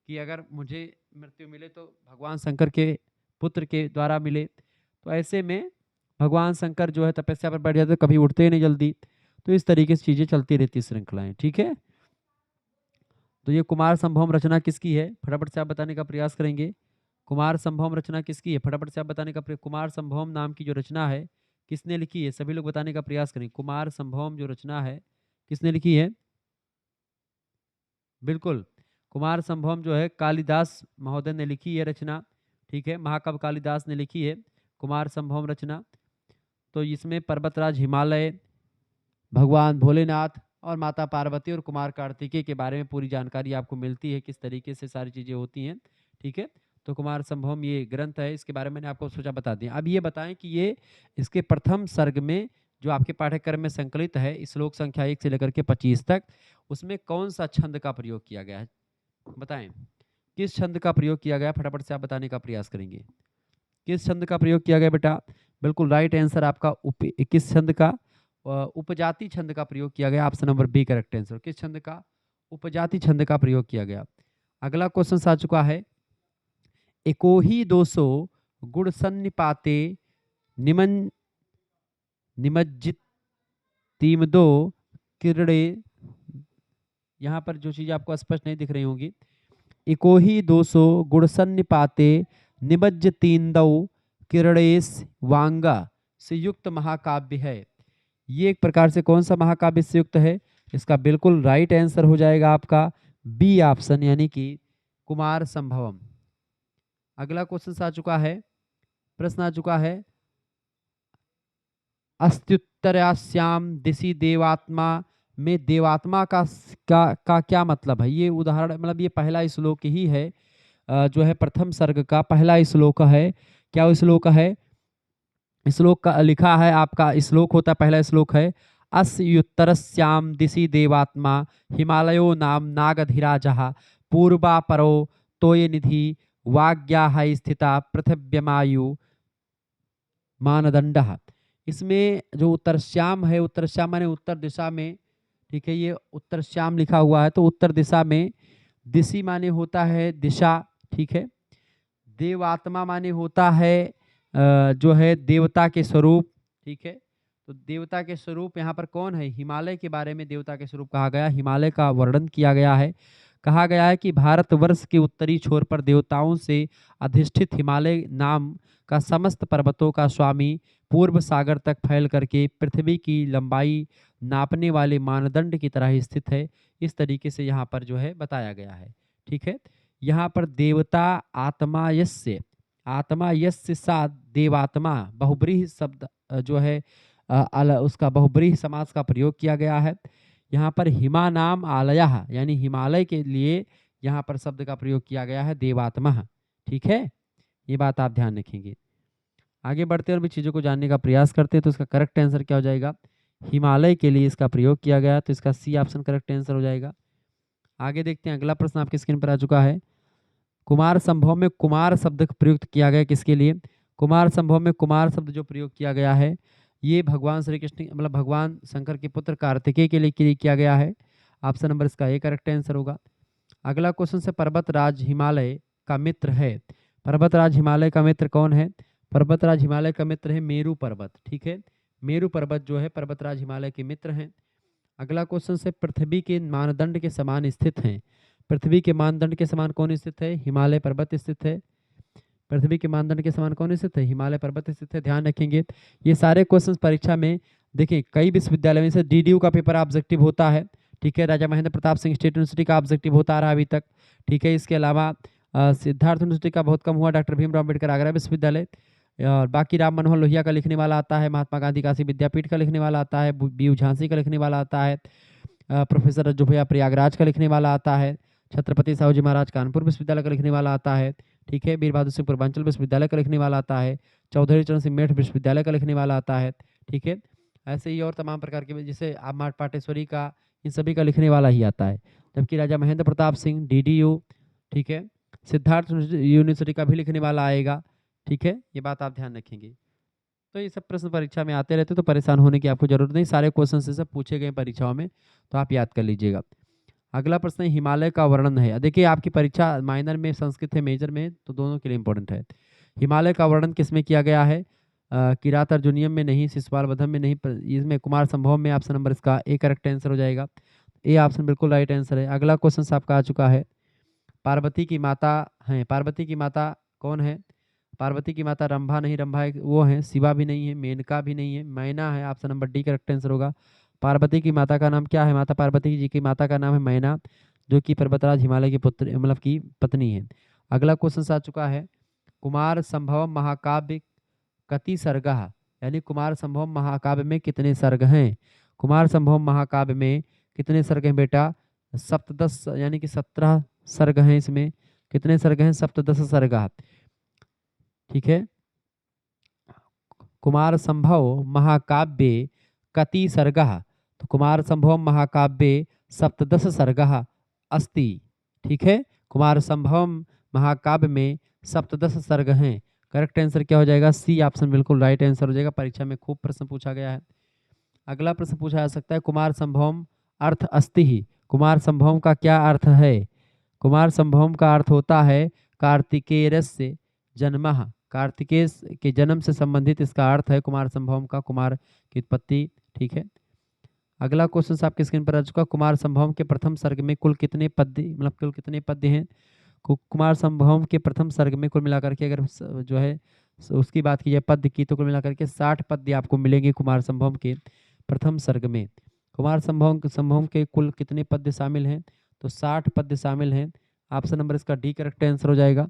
[SPEAKER 1] कि अगर मुझे मृत्यु मिले तो भगवान शंकर के पुत्र के द्वारा मिले। तो ऐसे में भगवान शंकर जो है तपस्या पर बैठ जाते, कभी उठते ही नहीं जल्दी। तो इस तरीके से चीजें चलती रहती श्रृंखलाएं। ठीक है, तो ये कुमार संभवम रचना किसकी है? फटाफट से आप बताने का प्रयास करेंगे। कुमार संभवम रचना किसकी है? फटाफट से आप बताने का कुमार संभवम नाम की जो रचना है किसने लिखी है? सभी लोग बताने का प्रयास करें। कुमार संभवम जो रचना है किसने लिखी है? बिल्कुल, कुमार संभवम जो है कालिदास महोदय ने लिखी है रचना। ठीक है, महाकवि कालिदास ने लिखी है कुमार संभवम रचना। तो इसमें पर्वतराज हिमालय, भगवान भोलेनाथ और माता पार्वती और कुमार कार्तिकेय के बारे में पूरी जानकारी आपको मिलती है, किस तरीके से सारी चीजें होती हैं। ठीक है, तो कुमार संभवम ये ग्रंथ है, इसके बारे में मैंने आपको सोचा बता दिया। अब ये बताएं कि ये इसके प्रथम सर्ग में जो आपके पाठ्यक्रम में संकलित है श्लोक संख्या 1 से लेकर के 25 तक, उसमें कौन सा छंद का प्रयोग किया गया है? बताएं, किस छंद का प्रयोग किया गया? फटाफट से आप बताने का प्रयास करेंगे। किस छंद का प्रयोग किया गया बेटा? बिल्कुल राइट आंसर आपका किस छंद का? उपजाति छंद का प्रयोग किया गया। Option number B correct answer. किस छंद का? उपजाति छंद का प्रयोग किया गया। अगला क्वेश्चन आ चुका है, एको ही 200 गुण सन्निपाते निमन निमज्जित तीमदो किरणे, यहाँ पर जो चीज आपको स्पष्ट नहीं दिख रही होंगी, एको ही 200 गुण सन्निपाते निमज्ज तींदौ किरणेश वांगा से युक्त महाकाव्य है। ये एक प्रकार से कौन सा महाकाव्य से युक्त है? इसका बिल्कुल राइट आंसर हो जाएगा आपका बी ऑप्शन, यानी कि कुमार संभवम। अगला क्वेश्चन आ चुका है, प्रश्न आ चुका है, अस्त्युत्तरास्याम दिशि देवात्मा में देवात्मा का क्या मतलब है? ये उदाहरण मतलब ये पहला श्लोक ही है, जो है प्रथम सर्ग का पहला श्लोक है। क्या श्लोक है? श्लोक का लिखा है आपका, श्लोक होता पहला श्लोक है, अस्युत्तरस्याम दिशि देवात्मा हिमालयो नाम नागधिराजः पूर्वा परो तोय निधि वाग्याः स्थिता पृथिव्यमायु मानदंड। इसमें जो उत्तरश्याम है, उत्तरश्याम माने उत्तर दिशा में, ठीक है, ये उत्तरश्याम लिखा हुआ है तो उत्तर दिशा में, दिशि माने होता है दिशा, ठीक है, देवात्मा माने होता है जो है देवता के स्वरूप, ठीक है, तो देवता के स्वरूप यहाँ पर कौन है? हिमालय के बारे में देवता के स्वरूप कहा गया, हिमालय का वर्णन किया गया है। कहा गया है कि भारतवर्ष के उत्तरी छोर पर देवताओं से अधिष्ठित हिमालय नाम का समस्त पर्वतों का स्वामी पूर्व सागर तक फैल करके पृथ्वी की लंबाई नापने वाले मानदंड की तरह स्थित है। इस तरीके से यहाँ पर जो है बताया गया है। ठीक है, यहाँ पर देवता आत्मा यस्य सा देवात्मा बहुब्रीहि शब्द जो है उसका बहुब्रीहि समास का प्रयोग किया गया है। यहाँ पर हिमा नाम आलयः यानी हिमालय के लिए यहाँ पर शब्द का प्रयोग किया गया है देवात्मा। ठीक है, ये बात आप ध्यान रखेंगे। आगे बढ़ते हैं और भी चीज़ों को जानने का प्रयास करते हैं। तो इसका करेक्ट आंसर क्या हो जाएगा? हिमालय के लिए इसका प्रयोग किया गया, तो इसका सी ऑप्शन करेक्ट आंसर हो जाएगा। आगे देखते हैं, अगला प्रश्न आपकी स्क्रीन पर आ चुका है, कुमार संभव में कुमार शब्द प्रयुक्त किया गया किसके लिए? कुमार संभव में कुमार शब्द जो प्रयोग किया गया है ये भगवान श्री कृष्ण मतलब भगवान शंकर के पुत्र कार्तिकेय के लिए किया गया है। ऑप्शन नंबर इसका ए करेक्ट आंसर होगा। अगला क्वेश्चन से, पर्वतराज हिमालय का मित्र है। पर्वतराज हिमालय का मित्र कौन है? पर्वतराज हिमालय का मित्र है मेरू पर्वत। ठीक है, मेरू पर्वत जो है पर्वतराज हिमालय के मित्र हैं। अगला क्वेश्चन से पृथ्वी के मानदंड के समान स्थित हैं। पृथ्वी के मानदंड के समान कौन स्थित है? हिमालय पर्वत स्थित है। पृथ्वी के मानदंड के समान कौन स्थित है? हिमालय पर्वत स्थित है। ध्यान रखेंगे ये सारे क्वेश्चन परीक्षा में देखिए कई विश्वविद्यालय में से डीडीयू का पेपर ऑब्जेक्टिव होता है, ठीक है। राजा महेंद्र प्रताप सिंह स्टेट यूनिवर्सिटी का ऑब्जेक्टिव होता रहा अभी तक, ठीक है। इसके अलावा सिद्धार्थ यूनिवर्सिटी का बहुत कम हुआ, डॉक्टर भीमराव अम्बेडकर आगरा विश्वविद्यालय, और बाकी राम मनोहर लोहिया का लिखने वाला आता है, महात्मा गांधी काशी विद्यापीठ का लिखने वाला आता है, बीयू झांसी का लिखने वाला आता है, प्रोफेसर रज्जू भैया प्रयागराज का लिखने वाला आता है, छत्रपति साहू जी महाराज कानपुर विश्वविद्यालय का लिखने वाला आता है, ठीक है। वीर बहादुर सिंह पूर्वांचल विश्वविद्यालय का लिखने वाला आता है, चौधरी चरण सिंह मेरठ विश्वविद्यालय का लिखने वाला आता है, ठीक है। ऐसे ही और तमाम प्रकार के जैसे आमार पाटेश्वरी का, इन सभी का लिखने वाला ही आता है। जबकि राजा महेंद्र प्रताप सिंह डीडीयू, ठीक है, सिद्धार्थ यूनिवर्सिटी का भी लिखने वाला आएगा, ठीक है। ये बात आप ध्यान रखेंगे। तो ये सब प्रश्न परीक्षा में आते रहते, तो परेशान होने की आपको जरूरत नहीं, सारे क्वेश्चन से सब पूछे गए परीक्षाओं में, तो आप याद कर लीजिएगा। अगला प्रश्न हिमालय का वर्णन है। देखिए आपकी परीक्षा माइनर में संस्कृत है, मेजर में, तो दोनों के लिए इंपॉर्टेंट है। हिमालय का वर्णन किसमें किया गया है? किरात अर्जुनियम में नहीं, शिशुपाल वधम में नहीं, इसमें कुमार संभव में। ऑप्शन नंबर इसका ए करेक्ट आंसर हो जाएगा। ए ऑप्शन बिल्कुल राइट आंसर है। अगला क्वेश्चन आपका आ चुका है, पार्वती की माता है, पार्वती की माता कौन है? पार्वती की माता रंभा नहीं, रंभा एक वो है, शिवा भी नहीं है, मेनका भी नहीं है, मैना है। Option number D correct answer होगा। पार्वती की माता का नाम क्या है? माता पार्वती जी की माता का नाम है मैना, जो कि पर्वतराज हिमालय की पुत्र मतलब की पत्नी है। अगला क्वेश्चन आ चुका है, कुमार संभवम महाकाव्य कति सर्गः, यानी कुमार संभवम महाकाव्य में कितने सर्ग हैं? कुमार संभवम महाकाव्य में कितने सर्ग हैं बेटा? सप्तदश, यानी कि 17 सर्ग हैं। इसमें कितने सर्ग हैं? सप्तदश सर्ग, ठीक है। कुमार संभव महाकाव्ये कति सर्गः, तो कुमार संभव महाकाव्ये सप्तदश सर्गः अस्ति, ठीक है। कुमार संभव महाकाव्य में सप्तदश सर्ग हैं। करेक्ट आंसर क्या हो जाएगा? सी ऑप्शन बिल्कुल राइट आंसर हो जाएगा। परीक्षा में खूब प्रश्न पूछा गया है। अगला प्रश्न पूछा जा सकता है, कुमार संभवम अर्थ अस्ति ही, कुमार संभवम का क्या अर्थ है? कुमार संभवम का अर्थ होता है कार्तिकेयस्य जन्मः, कार्तिकेय के जन्म से संबंधित इसका अर्थ है कुमार संभवम का, कुमार की उत्पत्ति, ठीक है। अगला क्वेश्चन आपके स्क्रीन पर आ चुका, कुमार संभवम के प्रथम सर्ग में कुल कितने पद्य, मतलब कुल कितने पद्य हैं? कुमार संभवम के प्रथम सर्ग में कुल मिलाकर के अगर जो है उसकी बात की जाए पद्य की, तो कुल मिलाकर के 60 पद्य आपको मिलेंगे कुमार संभवम के प्रथम सर्ग में। कुमार संभवम के कुल कितने पद्य शामिल हैं? तो 60 पद्य शामिल हैं। ऑप्शन नंबर इसका डी करेक्ट आंसर हो जाएगा।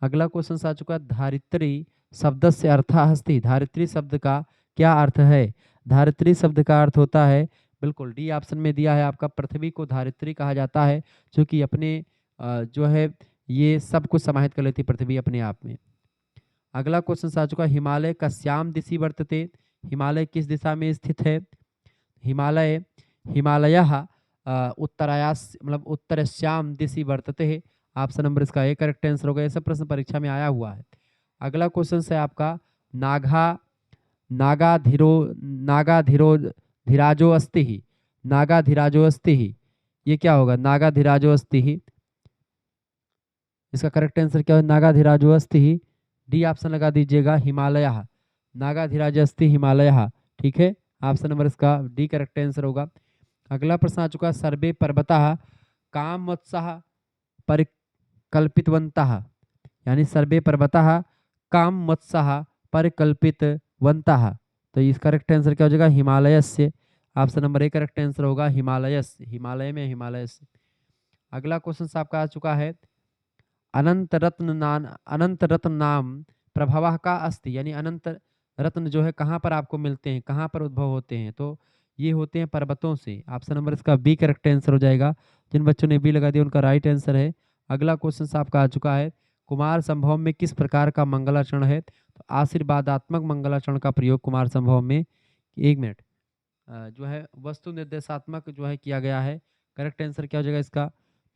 [SPEAKER 1] अगला क्वेश्चन आ चुका, धारित्री शब्द से अर्थ अस्ति, धारित्री शब्द का क्या अर्थ है? धारित्री शब्द का अर्थ होता है, बिल्कुल डी ऑप्शन में दिया है आपका, पृथ्वी को धारित्री कहा जाता है, क्योंकि अपने जो है ये सब कुछ समाहित कर लेती पृथ्वी अपने आप में। अगला क्वेश्चन आ चुका, हिमालय कस्याम दिशि वर्तते, हिमालय किस दिशा में स्थित है? हिमालयः उत्तरायास मतलब उत्तरश्याम दिशि वर्तते है। ऑप्शन नंबर इसका ए करेक्ट आंसर होगा। ऐसा प्रश्न परीक्षा में आया हुआ है। अगला क्वेश्चन है आपका, नागाधिराजो अस्ति ही, नागाधिराजो अस्ति ही, ये क्या होगा? नागाधिराजो अस्ति ही, इसका करेक्ट आंसर क्या है? नागाधिराजो अस्ति ही, डी ऑप्शन लगा दीजिएगा, हिमालय, नागाधिराज अस्ति हिमालय, ठीक है। ऑप्शन नंबर इसका डी करेक्ट आंसर होगा। अगला प्रश्न आ चुका, सर्वे पर्वतः काम मत्सः परिकल्पितवन्तः, यानी सर्वे पर्वतः काम मत्सः परिकल्पितवन्तः, तो इस करेक्ट आंसर क्या हो जाएगा? हिमालयस्य। Option number A correct answer होगा, हिमालयस, हिमालय में हिमालयस। अगला क्वेश्चन आपका आ चुका है, अनंत रत्न नाम प्रभव का अस्ति, यानी अनंत रत्न जो है कहाँ पर आपको मिलते हैं, कहाँ पर उद्भव होते हैं? तो ये होते हैं पर्वतों से। ऑप्शन नंबर इसका बी करेक्ट आंसर हो जाएगा। जिन बच्चों ने बी लगा दिया उनका राइट आंसर है। अगला क्वेश्चन आपका आ चुका है, कुमार संभव में किस प्रकार का मंगलाचरण है? तो आशीर्वादात्मक मंगलाचरण का प्रयोग कुमार संभव में, एक मिनट, जो है वस्तु निर्देशात्मक जो है किया गया है। करेक्ट आंसर क्या हो जाएगा इसका?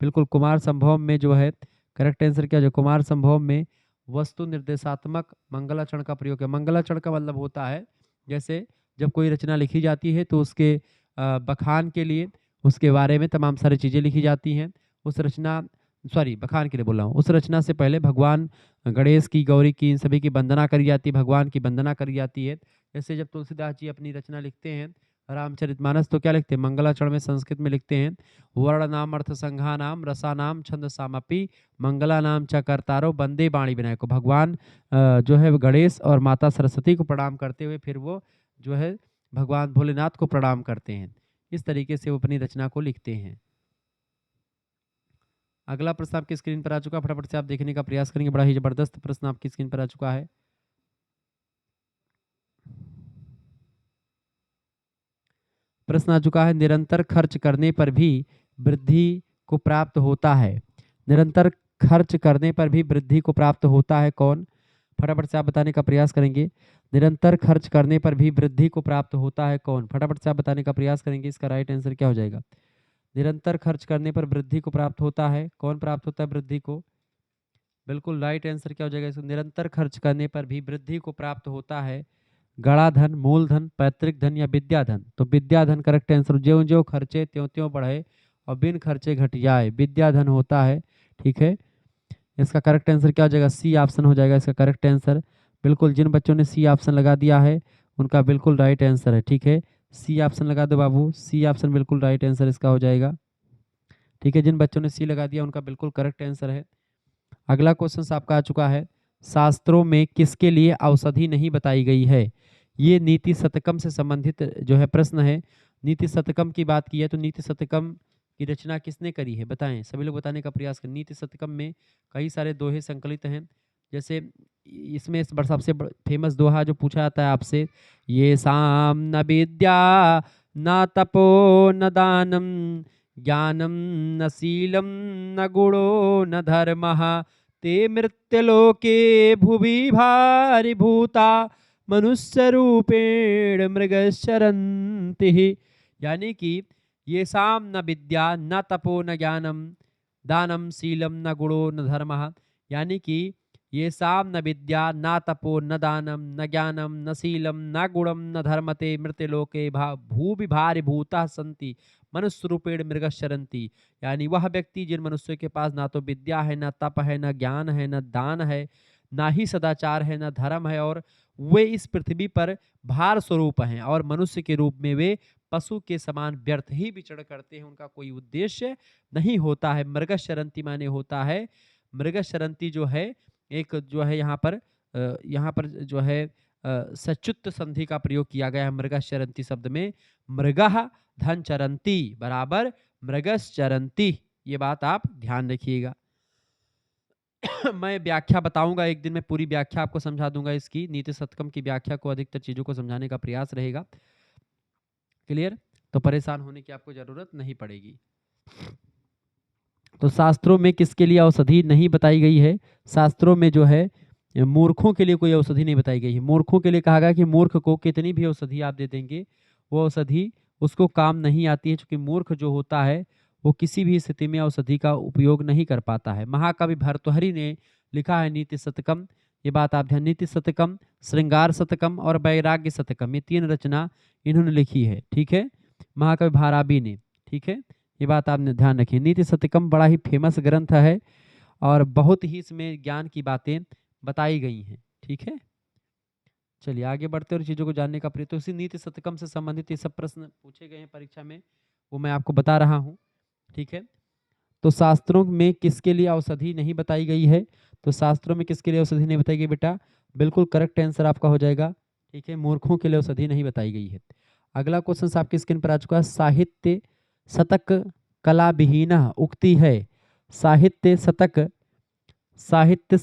[SPEAKER 1] बिल्कुल कुमार संभव में जो है करेक्ट आंसर क्या हो जाएगा? कुमार संभव में वस्तु निर्देशात्मक मंगलाचरण का प्रयोग है। मंगलाचरण का मतलब होता है, जैसे जब कोई रचना लिखी जाती है तो उसके बखान के लिए उसके बारे में तमाम सारी चीज़ें लिखी जाती हैं। उस रचना बखान के लिए बोल रहा हूँ, उस रचना से पहले भगवान गणेश की, गौरी की, इन सभी की वंदना करी जाती है, भगवान की वंदना करी जाती है। जैसे जब तुलसीदास जी अपनी रचना लिखते हैं रामचरितमानस तो क्या लिखते हैं, मंगलाचरण में संस्कृत में लिखते हैं, वर्ण नाम अर्थ संघा नाम रसा नाम छंद सामपि मंगला नाम च करतारो बंदे बाणी विनायक को। भगवान जो है गणेश और माता सरस्वती को प्रणाम करते हुए फिर वो जो है भगवान भोलेनाथ को प्रणाम करते हैं। इस तरीके से वो अपनी रचना को लिखते हैं। अगला प्रश्न आपकी स्क्रीन पर आ चुका है, फटाफट से आप देखने का प्रयास करेंगे। बड़ा ही जबरदस्त प्रश्न आपकी स्क्रीन पर आ चुका है। प्रश्न आ चुका है, निरंतर खर्च करने पर भी वृद्धि को प्राप्त होता है। निरंतर खर्च करने पर भी वृद्धि को प्राप्त होता है कौन? फटाफट से आप बताने का प्रयास करेंगे। निरंतर खर्च करने पर भी वृद्धि को प्राप्त होता है कौन? फटाफट से आप बताने का प्रयास करेंगे। इसका राइट आंसर क्या हो जाएगा? निरंतर खर्च करने पर वृद्धि को प्राप्त होता है कौन? प्राप्त होता है वृद्धि को? बिल्कुल राइट आंसर क्या हो जाएगा इसको? निरंतर खर्च करने पर भी वृद्धि को प्राप्त होता है गड़ा धन, मूलधन, पैतृक धन या विद्याधन। तो विद्याधन करेक्ट आंसर। ज्यों ज्यों खर्चे त्यों त्यों बढ़े और बिन खर्चे घट जाए, विद्याधन होता है। ठीक है, इसका करेक्ट आंसर क्या हो जाएगा? सी ऑप्शन हो जाएगा इसका करेक्ट आंसर। बिल्कुल, जिन बच्चों ने सी ऑप्शन लगा दिया है उनका बिल्कुल राइट आंसर है। ठीक है, सी ऑप्शन लगा दो बाबू, सी ऑप्शन बिल्कुल राइट आंसर इसका हो जाएगा। ठीक है, जिन बच्चों ने सी लगा दिया उनका बिल्कुल करेक्ट आंसर है। अगला क्वेश्चन आपका आ चुका है, शास्त्रों में किसके लिए औषधि नहीं बताई गई है? ये नीति शतकम से संबंधित जो है प्रश्न है। नीति शतकम की बात की है तो नीति शतकम की रचना किसने करी है? बताएं, सभी लोग बताने का प्रयास करें। नीति शतकम में कई सारे दोहे संकलित हैं। जैसे इसमें इस बार सबसे फेमस दोहा जो पूछा जाता है आपसे, ये साम न विद्या न तपो न दानम ज्ञानम न शीलम न गुणो न धर्मः ते मृत्युलोके भुवि भारि भूता मनुष्य रूपेण मृगशरन्ति। यानी कि ये साम न विद्या न तपो न ज्ञानम दानम शीलम न गुणो न धर्मः। यानी कि ये साम न विद्या न तपो न दानम न ज्ञानम न शीलम न गुणम न धर्मते मृत्युलोके भूवि भारि भूता सन्ति मनुष्य रूपेण मृगशरन्ति। यानी वह व्यक्ति जिन मनुष्यों के पास ना तो विद्या है, ना तप है, ना ज्ञान है, ना दान है, ना ही सदाचार है, ना धर्म है, और वे इस पृथ्वी पर भार स्वरूप हैं और मनुष्य के रूप में वे पशु के समान व्यर्थ ही विचरण करते हैं। उनका कोई उद्देश्य नहीं होता है। मृगशरन्ति माने होता है, मृगशरन्ति जो है एक जो है यहाँ पर जो है सच्युत संधि का प्रयोग किया गया है मृगशरन्ति शब्द में। मृगः धन चरंती बराबर मृगस चरंती, ये बात आप ध्यान रखिएगा। मैं व्याख्या बताऊंगा एक दिन, में पूरी व्याख्या आपको समझा दूंगा इसकी। नीति शतकम की व्याख्या को अधिकतर चीजों को समझाने का प्रयास रहेगा। क्लियर? तो परेशान होने की आपको जरूरत नहीं पड़ेगी। तो शास्त्रों में किसके लिए औषधि नहीं बताई गई है? शास्त्रों में जो है मूर्खों के लिए कोई औषधि नहीं बताई गई है। मूर्खों के लिए कहा गया कि मूर्ख को कितनी भी औषधि आप दे देंगे वो औषधि उसको काम नहीं आती है, क्योंकि मूर्ख जो होता है वो किसी भी स्थिति में औषधि का उपयोग नहीं कर पाता है। महाकवि भर्तृहरि ने लिखा है नीति शतकम, ये बात आप ध्यान। नीति शतकम, श्रृंगार शतकम और वैराग्य शतकम, ये 3 रचना इन्होंने लिखी है। ठीक है, महाकवि भारवी ने। ठीक है, ये बात आपने ध्यान रखिए। नीति शतकम बड़ा ही फेमस ग्रंथ है और बहुत ही इसमें ज्ञान की बातें बताई गई हैं। ठीक है, चलिए आगे बढ़ते और चीज़ों को जानने का प्रयत्न। तो इसी नीति शतकम से संबंधित ये सब प्रश्न पूछे गए हैं परीक्षा में, वो मैं आपको बता रहा हूँ। ठीक है, तो शास्त्रों में किसके लिए औषधि नहीं बताई गई है? तो शास्त्रों में किसके लिए औषधि नहीं बताई गई बेटा? बिल्कुल करेक्ट आंसर आपका हो जाएगा। ठीक है, मूर्खों के लिए औषधि नहीं बताई गई है। अगला क्वेश्चन आपकी स्क्रीन पर आ चुका है, साहित्य शतक कला विहीन उक्ति है। साहित्य शतक साहित्य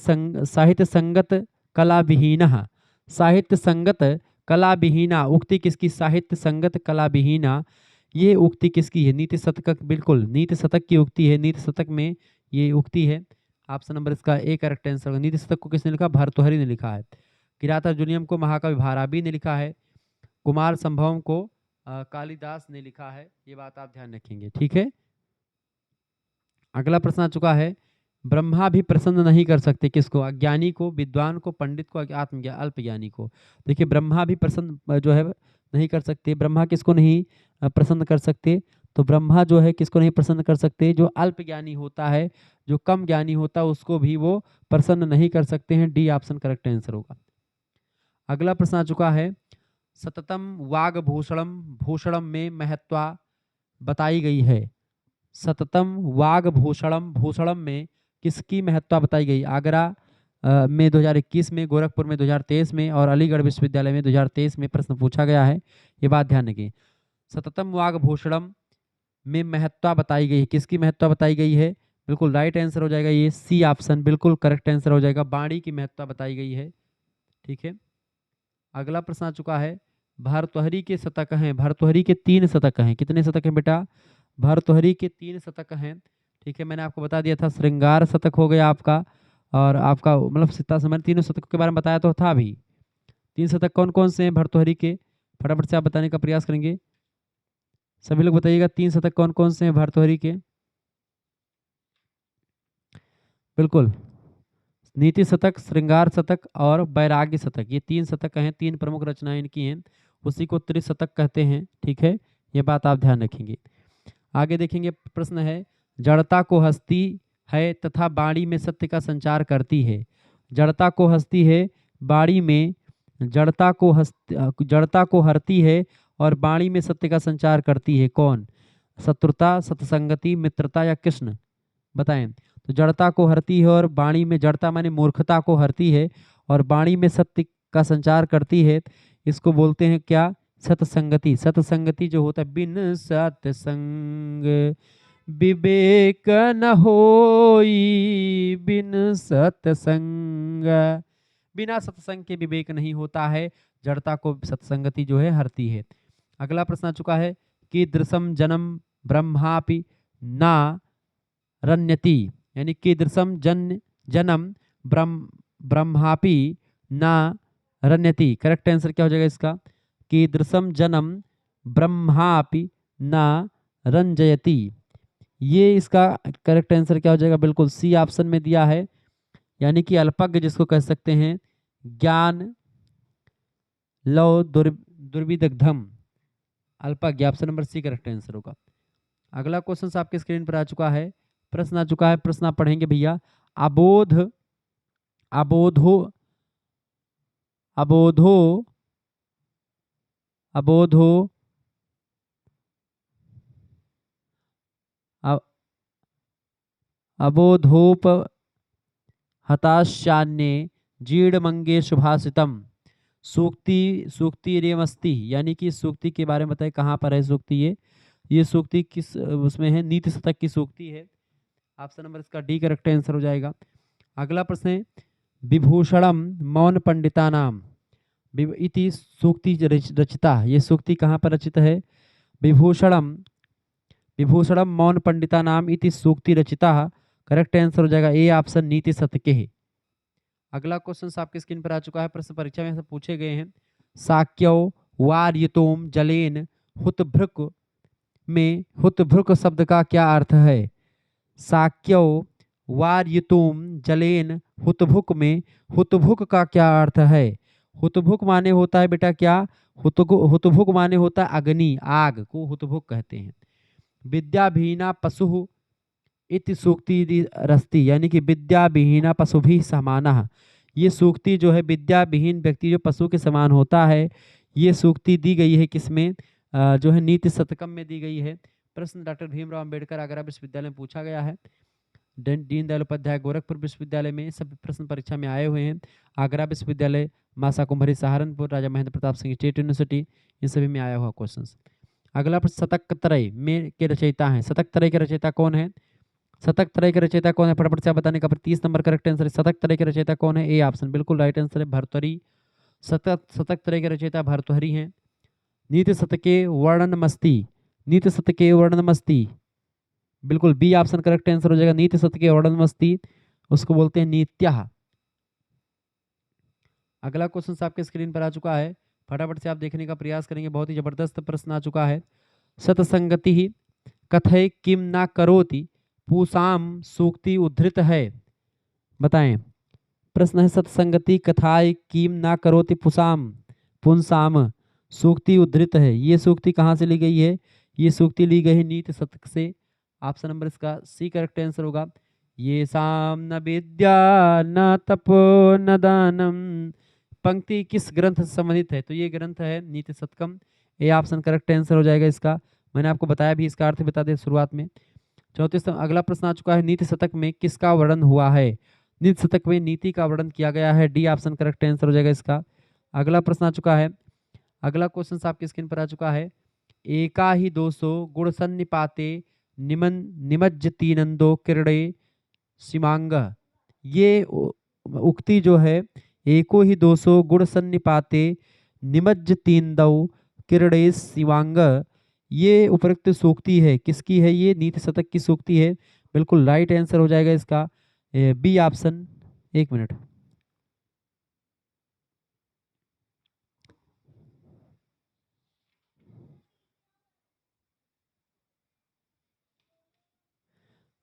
[SPEAKER 1] संगत कला विहीन, साहित्य संगत कला विहीना उक्ति किसकी? साहित्य संगत कला विहीना, ये उक्ति किसकी है? नीति शतक, बिल्कुल नीति शतक की उक्ति है। नीति शतक में ये उक्ति है। ऑप्शन नंबर इसका ए करेक्ट आंसर होगा। नीति शतक को किसने लिखा? भर्तृहरि ने लिखा है। किरातार्जुनीयम को महाकवि भारवी ने लिखा है। कुमार संभवम को कालिदास ने लिखा है। ये बात आप ध्यान रखेंगे। ठीक है, अगला प्रश्न आ चुका है, ब्रह्मा भी प्रसन्न नहीं कर सकते किसको? अज्ञानी को, विद्वान को, पंडित को, आत्मज्ञानी अल्पज्ञानी को। देखिए ब्रह्मा भी प्रसन्न जो है नहीं कर सकते। ब्रह्मा किसको नहीं प्रसन्न कर सकते? तो ब्रह्मा जो है किसको नहीं प्रसन्न कर सकते? जो अल्पज्ञानी होता है, जो कम ज्ञानी होता है, उसको भी वो प्रसन्न नहीं कर सकते हैं। डी ऑप्शन करेक्ट आंसर होगा। अगला प्रश्न आ चुका है, सततम वागभूषणम भूषणम में महत्वा बताई गई है। सततम वागभूषणम भूषणम में किसकी महत्ता बताई गई? आगरा में 2021 में, गोरखपुर में 2023 में और अलीगढ़ विश्वविद्यालय में 2023 में प्रश्न पूछा गया है। ये बात ध्यान रखिए। सततम वागभूषणम में महत्ता बताई गई है। किसकी महत्ता बताई गई है? बिल्कुल राइट आंसर हो जाएगा ये सी ऑप्शन, बिल्कुल करेक्ट आंसर हो जाएगा। वाणी की महत्ता बताई गई है। ठीक है, अगला प्रश्न आ चुका है। भर्तृहरि के शतक हैं। भर्तृहरि के 3 शतक हैं। कितने शतक हैं बेटा? भर्तृहरि के 3 शतक हैं। ठीक है, मैंने आपको बता दिया था श्रृंगार शतक हो गया आपका, और आपका मतलब सीता समय तीनों शतकों के बारे में बताया तो था अभी। 3 शतक कौन कौन से हैं भर्तृहरि के? फटाफट से आप बताने का प्रयास करेंगे। सभी लोग बताइएगा 3 शतक कौन कौन से हैं भर्तृहरि के? बिल्कुल, नीति शतक, श्रृंगार शतक और वैराग्य शतक, ये 3 शतक हैं। 3 प्रमुख रचनाएं इनकी हैं, उसी को त्रिशतक कहते हैं। ठीक है, ये बात आप ध्यान रखेंगे। आगे देखेंगे, प्रश्न है जड़ता को हस्ती है तथा वाणी में सत्य का संचार करती है। जड़ता को हस्ती है, वाणी में जड़ता को हरती है और वाणी में सत्य का संचार करती है। कौन? शत्रुता, सतसंगति, मित्रता या कृष्ण? बताएं। तो जड़ता को हरती है और वाणी में, जड़ता माने मूर्खता को हरती है और वाणी में सत्य का संचार करती है। इसको बोलते हैं क्या? सतसंगति। सतसंगति जो होता है, बिन सतसंग विवेक न होई, बिन सतसंग, बिना सत्संग के विवेक नहीं होता है। जड़ता को सत्संगति जो है हरती है। अगला प्रश्न आ चुका है कि दृसम जन्म ब्रह्मापि ना रण्यति, यानी कि दृसम जन्म ब्रह्मापि ना रण्यति। करेक्ट आंसर क्या हो जाएगा इसका? कि दृसम जन्म ब्रह्मापि ना रंजयति। ये इसका करेक्ट आंसर क्या हो जाएगा? बिल्कुल सी ऑप्शन में दिया है, यानी कि अल्पज्ञ जिसको कह सकते हैं, ज्ञान लव दुर्विदग्धम, अल्पज्ञ। Option number C correct answer होगा। अगला क्वेश्चन आपके स्क्रीन पर आ चुका है। प्रश्न आ चुका है, प्रश्न आप पढ़ेंगे भैया। अबोध अबोधो अबोधो अबोधो अ- अबोधोप हताशान्ये जीर्ण सुभाषितम। सूक्ति सूक्ति रेमस्ति, यानी कि सूक्ति के बारे में बताए कहाँ पर है सूक्ति? ये सूक्ति किस उसमें है? नीति शतक की सूक्ति है। ऑप्शन नंबर इसका डी करेक्ट आंसर हो जाएगा। अगला प्रश्न है विभूषणम मौन पंडिता नाम इति सूक्ति रचिता। ये सूक्ति कहाँ पर रचित है? विभूषणम विभूषणम मौन पंडिता नाम इति सूक्ति रचिता। करेक्ट आंसर हो जाएगा ए ऑप्शन, नीति शतके है। अगला क्वेश्चन आपके स्क्रीन पर आ चुका है, प्रश्न परीक्षा में से पूछे गए हैं। साक्यो वार्यतोम जलेन हुतभृक में हुतभृक शब्द का क्या अर्थ है? साक्यो वार्यतोम जलेन हुतभुक में हुतभुक का क्या अर्थ है? हुतभुक माने होता है बेटा क्या? हुतभुक माने होता है अग्नि, आग को हुतभुक कहते हैं। विद्याभीना पशु इति सूक्ति रस्ती, यानी कि विद्या विहीना पशु भी समाना। ये सूक्ति जो है, विद्या विहीन व्यक्ति जो पशु के समान होता है, ये सूक्ति दी गई है किसमें? जो है नीति शतकम में दी गई है। प्रश्न डॉक्टर भीमराव अंबेडकर आगरा विश्वविद्यालय में पूछा गया है। दीनदयाल उपाध्याय गोरखपुर विश्वविद्यालय में सब प्रश्न परीक्षा में आए हुए हैं। आगरा विश्वविद्यालय, मासा कुंभरी सहारनपुर, राजा महेंद्र प्रताप सिंह स्टेट यूनिवर्सिटी, इन सभी में आया हुआ क्वेश्चन। अगला प्रश्न शतक त्रय में के रचयिता हैं। शतक त्रय के रचयिता कौन है? शतक त्रय के रचयिता कौन है? फटाफट से बताने का 30 नंबर करेक्ट आंसर है। शतक त्रय के रचयिता कौन है? ए ऑप्शन, बिल्कुल राइट आंसर है भर्तृहरि। शतक त्रय के रचयिता भर्तृहरि हैं। नीति शतके वर्णनमस्ति, नीति शतके वर्णनमस्ति, बिल्कुल बी ऑप्शन करेक्ट आंसर हो जाएगा। नीति शतके वर्णनमस्ति, उसको बोलते हैं नीत्याः। अगला क्वेश्चन आपके स्क्रीन पर आ चुका है, फटाफट से आप देखने का प्रयास करेंगे। बहुत ही जबरदस्त प्रश्न आ चुका है। सतसंगति ही कथय किम ना करोति पूसाम सूक्ति उद्धृत है। बताएं। प्रश्न है सतसंगति कथाय किम ना करोति पुसाम पुंसाम सूक्ति उद्धृत है। ये सूक्ति कहाँ से ली गई है? ये सूक्ति ली गई है नीति शतक से। ऑप्शन नंबर इसका सी करेक्ट आंसर होगा। ये साम न विद्या न तपो न दानम पंक्ति किस ग्रंथ से संबंधित है? तो ये ग्रंथ है नीति Shatakam. A option correct answer हो जाएगा इसका। मैंने आपको बताया भी, इसका अर्थ बता दें शुरुआत में। 34 अगला प्रश्न आ चुका है, नीति शतक में किसका वर्णन हुआ है? नीति शतक में नीति का वर्णन किया गया है। डी ऑप्शन करेक्ट आंसर हो जाएगा इसका। अगला प्रश्न आ चुका है, अगला क्वेश्चन आपकी स्क्रीन पर आ चुका है, एका ही दोषो गुण सन्निपाते निमज्जति नंदो क्रीडे सीमांग। ये उक्ति जो है, एको ही दोषो गुण सन्निपाते निमज्जतीन्दौ क्रीडे शिवांग, ये उपरोक्त सूक्ति है, किसकी है? ये नीति शतक की सूक्ति है। बिल्कुल राइट आंसर हो जाएगा इसका बी ऑप्शन। एक मिनट,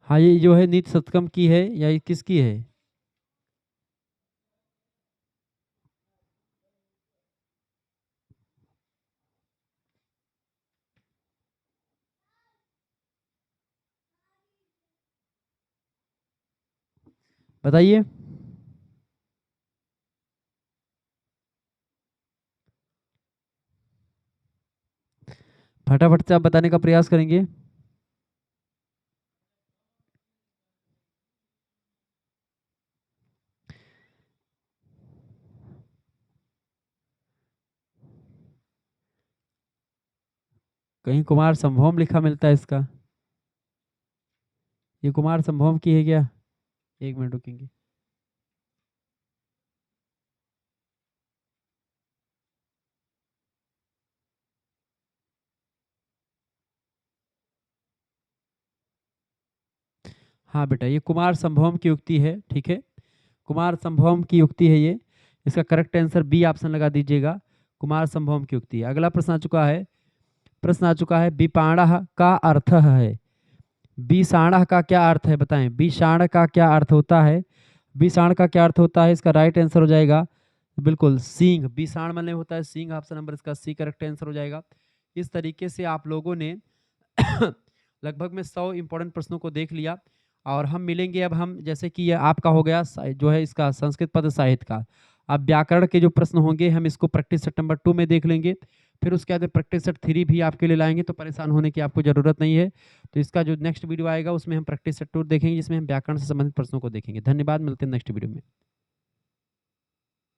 [SPEAKER 1] हाँ ये जो है नीति शतकम की है या ये किसकी है? बताइए। फटाफट से आप बताने का प्रयास करेंगे। कहीं कुमार संभवम लिखा मिलता है इसका, ये कुमार संभवम की है क्या? एक मिनट रुकेंगे। हाँ बेटा, ये कुमार संभवम की युक्ति है, ठीक है, कुमार संभवम की युक्ति है ये। इसका करेक्ट आंसर बी ऑप्शन लगा दीजिएगा, कुमार संभवम की युक्ति है। अगला प्रश्न आ चुका है, प्रश्न आ चुका है, विपाणः का अर्थ है। विषाणः का क्या अर्थ है बताएं, विषाण का क्या अर्थ होता है? विषाण का क्या अर्थ होता है? इसका राइट आंसर हो जाएगा बिल्कुल सींग। विषाण मतलब होता है सींग, ऑप्शन नंबर इसका सी करेक्ट आंसर हो जाएगा। इस तरीके से आप लोगों ने लगभग में 100 इंपॉर्टेंट प्रश्नों को देख लिया, और हम मिलेंगे अब हम, जैसे कि ये आपका हो गया जो है इसका संस्कृत पद साहित्य का। अब व्याकरण के जो प्रश्न होंगे हम इसको प्रैक्टिस सेट नंबर 2 में देख लेंगे, फिर उसके बाद प्रैक्टिस सेट 3 भी आपके लिए लाएंगे, तो परेशान होने की आपको जरूरत नहीं है। तो इसका जो नेक्स्ट वीडियो आएगा उसमें हम प्रैक्टिस सेट 2 देखेंगे, जिसमें हम व्याकरण से संबंधित प्रश्नों को देखेंगे। धन्यवाद, मिलते हैं नेक्स्ट वीडियो में।